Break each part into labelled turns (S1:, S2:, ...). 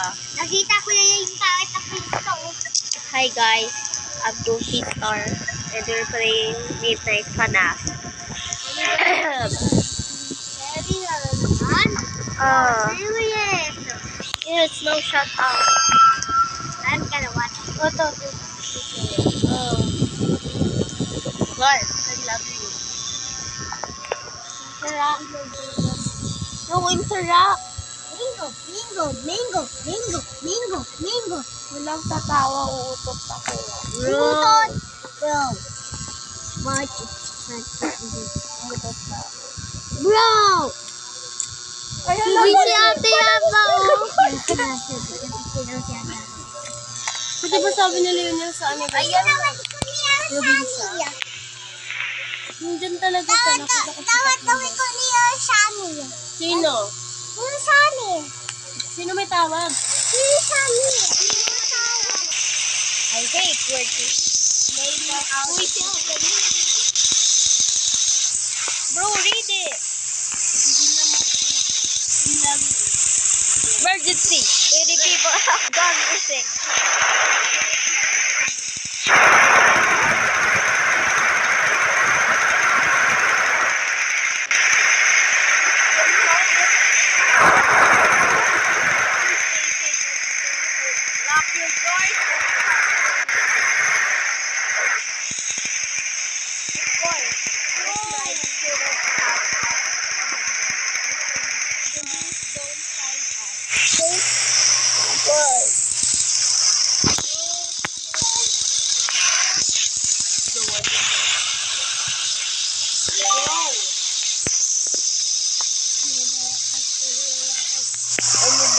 S1: Nakita ko yung kahit na pizza.
S2: Hi guys, I'm Goofy Star and we're playing Midnight FNAF.
S1: Serious.
S2: Yes, no, shut up.
S1: I'm gonna watch.
S2: What the? What? I love you.
S1: Interact.
S2: No, interact.
S1: Mingo.
S2: Walang tatawa, uutot ako.
S1: Utot. Bro. Watch.
S2: Uutot na.
S1: Bro.
S2: Ayun
S1: Uy,
S2: lang
S1: si Ate Yaba, oh.
S2: Kasi ba sabi nila yun yung sa anniversary?
S1: Ayun naman ko niya, Shani.
S2: Nandyan talaga siya. Nakita ko
S1: Tawad gawin ko niya, Shani.
S2: Sino?
S1: Yung Shani.
S2: Sino may tawag?
S1: Yung Shani.
S2: I hate working. Bro, read it. Emergency. Many people have gone missing. Lock your doors. Of course.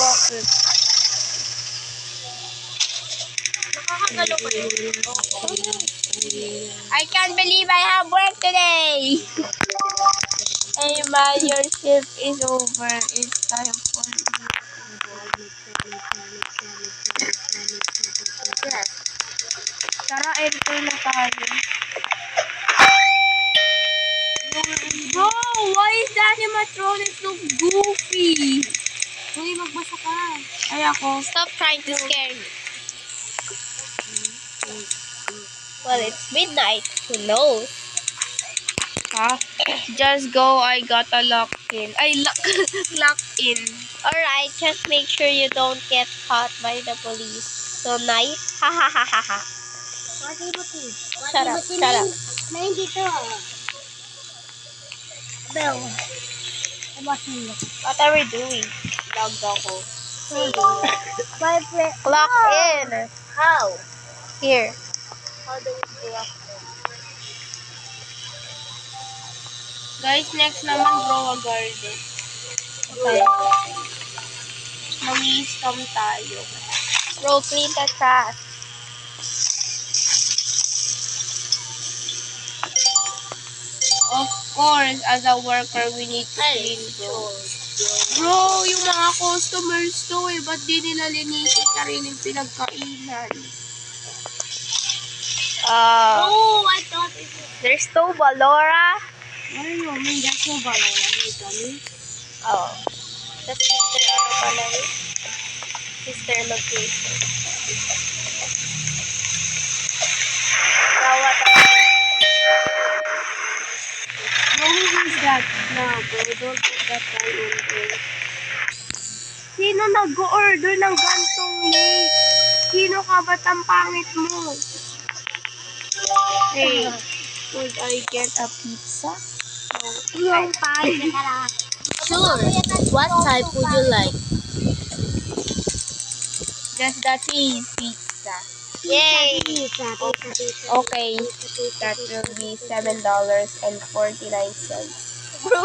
S2: Bakit? Nakakagalo ko yun. I can't believe I have work today! Hey man, your shift is over. It's time for you. Yes. Tara, enter na tayo. Bro, why is the animatronic so goofy?
S1: Uy, magbasa ka.
S2: Ay ako. Stop trying to scare me. Well, it's midnight. Who knows? Huh? Just go. I gotta lock in. Lock in. Alright, just make sure you don't get caught by the police. So night? Ha ha ha ha ha. Shut up.
S1: Main dito. Bell.
S2: What are we doing? Logged ako.
S1: My friend.
S2: Clock in.
S1: How?
S2: Here.
S1: How do we clock in?
S2: Guys, next naman grow a garden. Okay. Mami-scam tayo. Bro, clean the trash. Of course, as a worker, we need to clean those. Bro, yung mga customers to ba't di nila linisin sariling pinagkainan?
S1: Oh, I thought it was.
S2: There's no Valora.
S1: What do you mean? That's no balloon.
S2: Oh. The sister, ano pala yun? Sister location. Now what
S1: Don't use that now, bro. Don't put that guy in there.
S2: Sino nag-order ng gantong late? Sino ka ba't ang pangit mo? Hey, would I get a pizza?
S1: Yung pie, kaya
S2: Sure. What type would you like? Just the cheese pizza. Yay! Okay, that will be $7.49. Bro,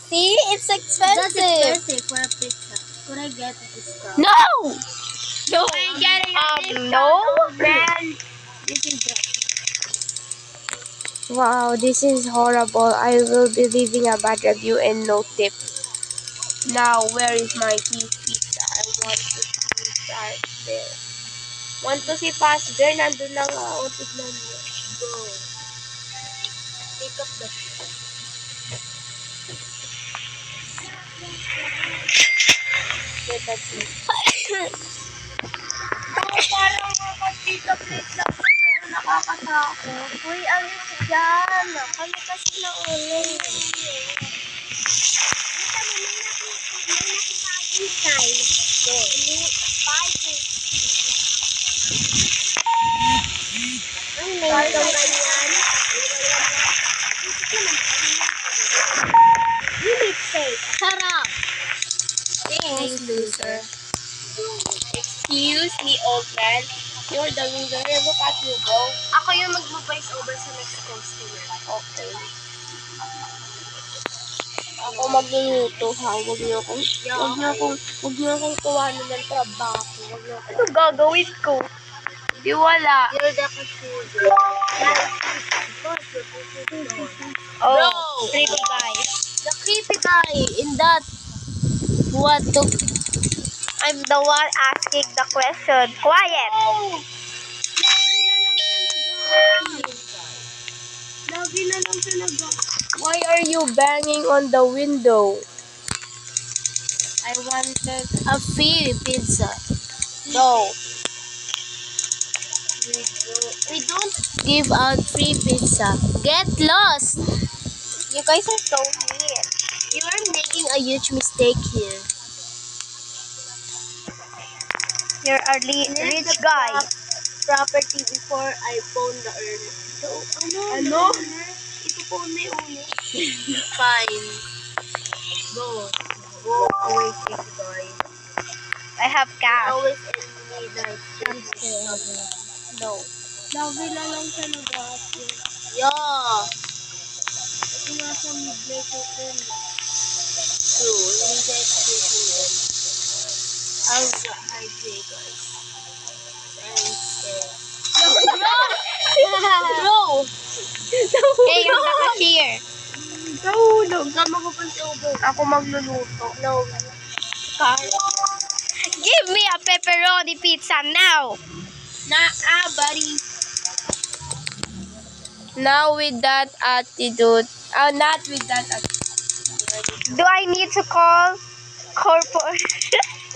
S2: it's expensive.
S1: That's expensive for a pizza. Could I get a discount?
S2: No! No,
S1: I'm getting a discount.
S2: no.
S1: Oh, man. This is the...
S2: Wow, this is horrible. I will be leaving a bad review and no tip. Now, where is my cheese pizza? I want to see that there. Want to see Pastor? Nandun na nga. O, tignan mo.
S1: Go. Pick up the...
S2: That's it.
S1: Parang mga tita plate lang po, pero nakakatakot.
S2: Uy, alis dyan. Kami kasi na ulit.
S1: Kita mo, may nakita akong style. Ang may itong ganyan. Unit steak. Sarap.
S2: Thanks, loser. Excuse me, old man. You're the loser. Look at you, bro.
S1: Ako yung mag-voice over sa next customer.
S2: Okay. Ako magluluto, ha? Huwag niyo akong kuhanan ng trabaho. Ano gagawin ko? Di wala.
S1: You're the cashier.
S2: Oh,
S1: Bro.
S2: creepy guy.
S1: The creepy guy in that. What the?
S2: I'm the one asking the question. Quiet!
S1: Lagi na lang talaga.
S2: Why are you banging on the window? I wanted...
S1: A free pizza.
S2: No.
S1: We don't give out free pizza. Get lost.
S2: You guys are so mean.
S1: You are making a huge mistake here.
S2: You're a rich guy.
S1: Property before I phone the earner. So,
S2: Ano?
S1: Ito po na yung Fine. Go. Go away, creepy guy.
S2: I have cash.
S1: Always enemy like
S2: No.
S1: Lagi na lang siya nag-aapin. Yeah. Ito nga sa midnight open. True. Hindi ka executing them. How's the idea, guys? I'm scared. No!
S2: Hey, you're the cashier.
S1: Huwag ka magupansi over.
S2: Ako magluluto.
S1: No.
S2: Give me a pepperoni pizza now.
S1: Buddy.
S2: Now with that attitude. Not with that attitude. Do I need to call corporation?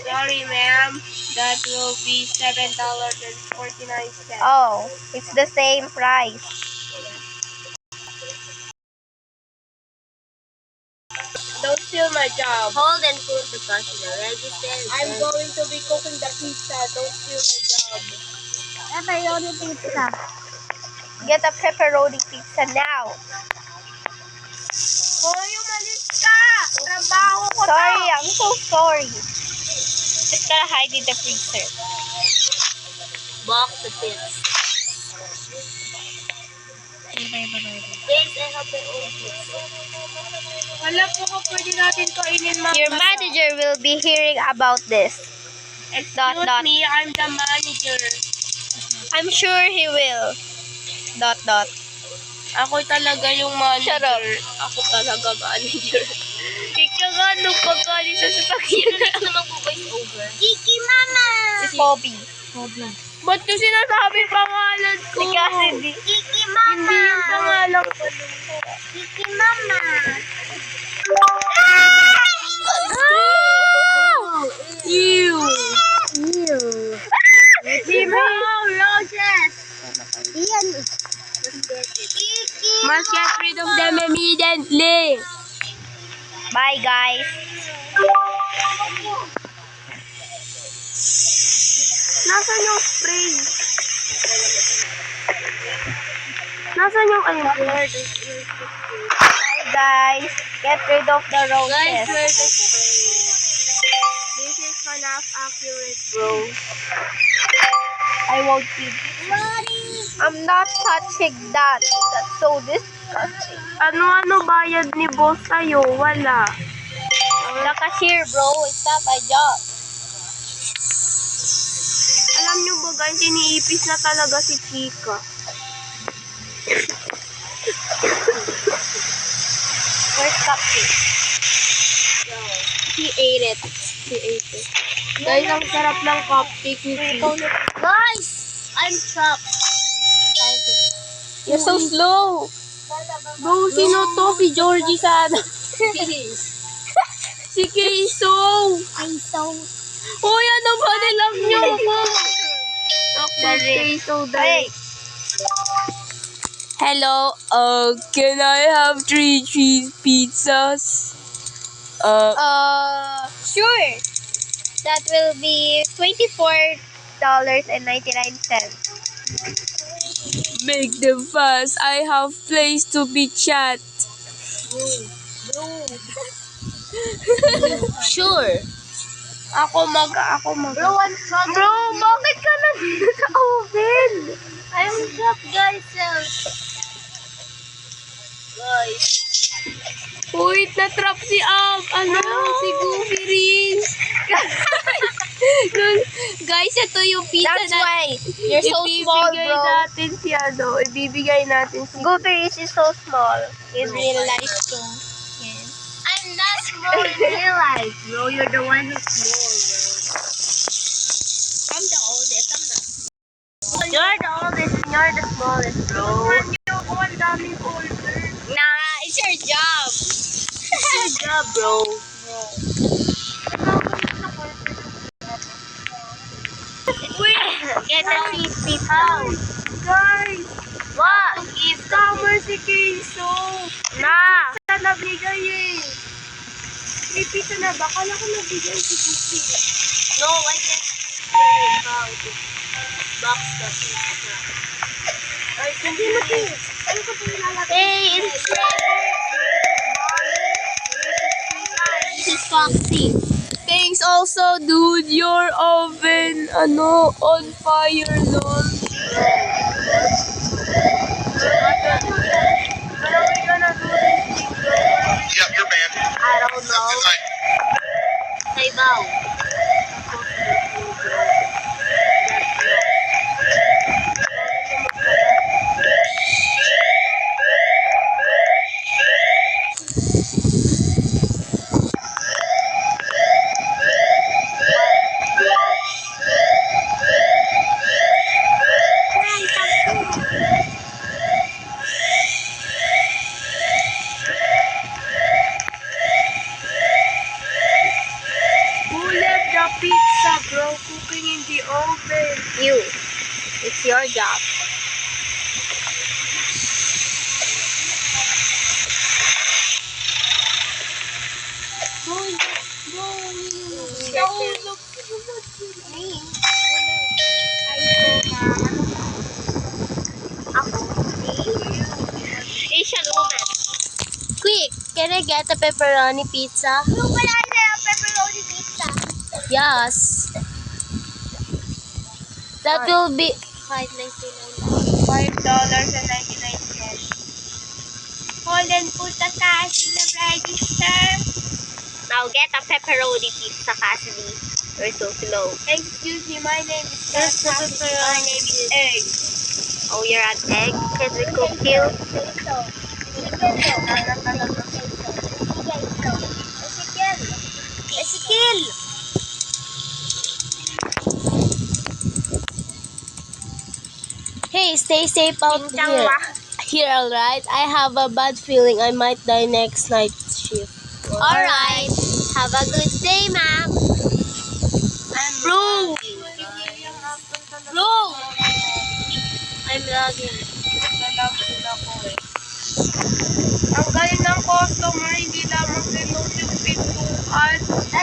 S1: Sorry, ma'am. That will be $7.49.
S2: Oh, it's the same price.
S1: Don't steal my job. Hold and put the customer register. I'm going to be cooking the pizza. Don't steal my job. Pepperoni pizza.
S2: Get a pepperoni pizza now.
S1: Hoy, umalis ka! Trabaho ko
S2: Sorry, I'm so sorry. Just gotta hide in the freezer.
S1: Box the pits. Please, I have my own pizza. Wala po ko pwede natin kainin mga
S2: Your manager will be hearing about this.
S1: Excuse me, I'm the manager.
S2: I'm sure he will. ...
S1: Ako talaga yung manager.
S2: Shut up.
S1: Ako talaga manager.
S2: Ikaw nga nung pagkalis sa sasakyan.
S1: Ano mag-voice over? Kiki Mama!
S2: Bobby.
S1: Ba't ko sinasabi pangalan ko?
S2: Kasi di.
S1: Kiki Mama!
S2: Hindi yung pangalan ko.
S1: Kiki Mama!
S2: Ew.
S1: Di ba? Roses! Iyan.
S2: Must get rid of them immediately. Bye, guys.
S1: Nasaan yung spray? Nasaan yung ano?
S2: Bye, guys. Get rid of the
S1: Guys,
S2: roses.
S1: where the spray? This is FNAF accurate, bro.
S2: I won't feed. I'm not touching that. That's so disgusting.
S1: Ano bayad ni boss sa'yo? Wala.
S2: The cashier, bro. It's not my job.
S1: Alam nyo ba guys, iniipis na talaga si Chika.
S2: Where's cupcake?
S1: He ate it. Guys, ang sarap ng cupcake ni Chika. Guys! I'm trapped.
S2: You're so slow.
S1: Bro, sino to? Si Georgie sana. Si Keiso. so
S2: Hey.
S3: Hello, can I have 3 cheese pizzas?
S2: Sure. That will be $24.99.
S3: Make them fast. I have place to be chat.
S2: Sure. Ako mag.
S1: Bro, I'm struggling.
S2: Bro, bakit ka nandito sa oven?
S1: I'm shocked, guys. Guys.
S3: Wait, na-trap si si Goofy Rings. Guys, ito yung pizza
S2: That's why you're so small,
S3: ibibigay
S2: bro.
S3: natin si ibibigay natin si
S2: Goofy is so small in real life too.
S1: I'm not small in real life, bro. You're the one who's small,
S2: I'm the oldest. I'm not.
S1: bro. You're the oldest and you're the smallest, bro.
S3: yung one daming older.
S2: Nah, it's your job.
S1: Good job, bro.
S2: Get a cheese pizza.
S3: Guys,
S2: What?
S3: tama si Keiso.
S2: Nah.
S3: Pizza na bigay eh. May pizza na ba? Kala ko nabigay si Goofy.
S1: No, I can't say about it. Box the pizza.
S3: Ay, hindi mo tingin. Ano ko pa nilalagay?
S2: Hey, it's Trevor. This is Foxy.
S3: Thanks also, dude. Your oven, on fire, lol. What are we gonna do this thing, bro?
S4: Yep, you're banned.
S1: I don't know.
S4: Good night.
S1: Say bow.
S3: Who left the pizza, bro? Cooking in the oven.
S2: You. It's your job. Asian woman. Quick, can I get a pepperoni pizza?
S1: No, but I have pepperoni pizza.
S2: Yes. That will be
S1: $5.99.
S3: $5.99.
S2: Hold and put the cash in the register. Now get a pepperoni pizza, Cassidy. You're so slow.
S3: Excuse me, my name is
S2: Yes, the
S3: Cassidy.
S2: pepperoni
S3: My name is Egg.
S2: Oh, you're an egg? Can we cook you? Ezekiel! Hey, stay safe out here. Here, alright? I have a bad feeling I might die next night shift. Alright. Have a good day, ma'am. Bro! Bro!
S1: I'm lagging.
S3: Nalag din ako eh. Ang galing ng customer, hindi lamang tinong yung pintuan.
S1: I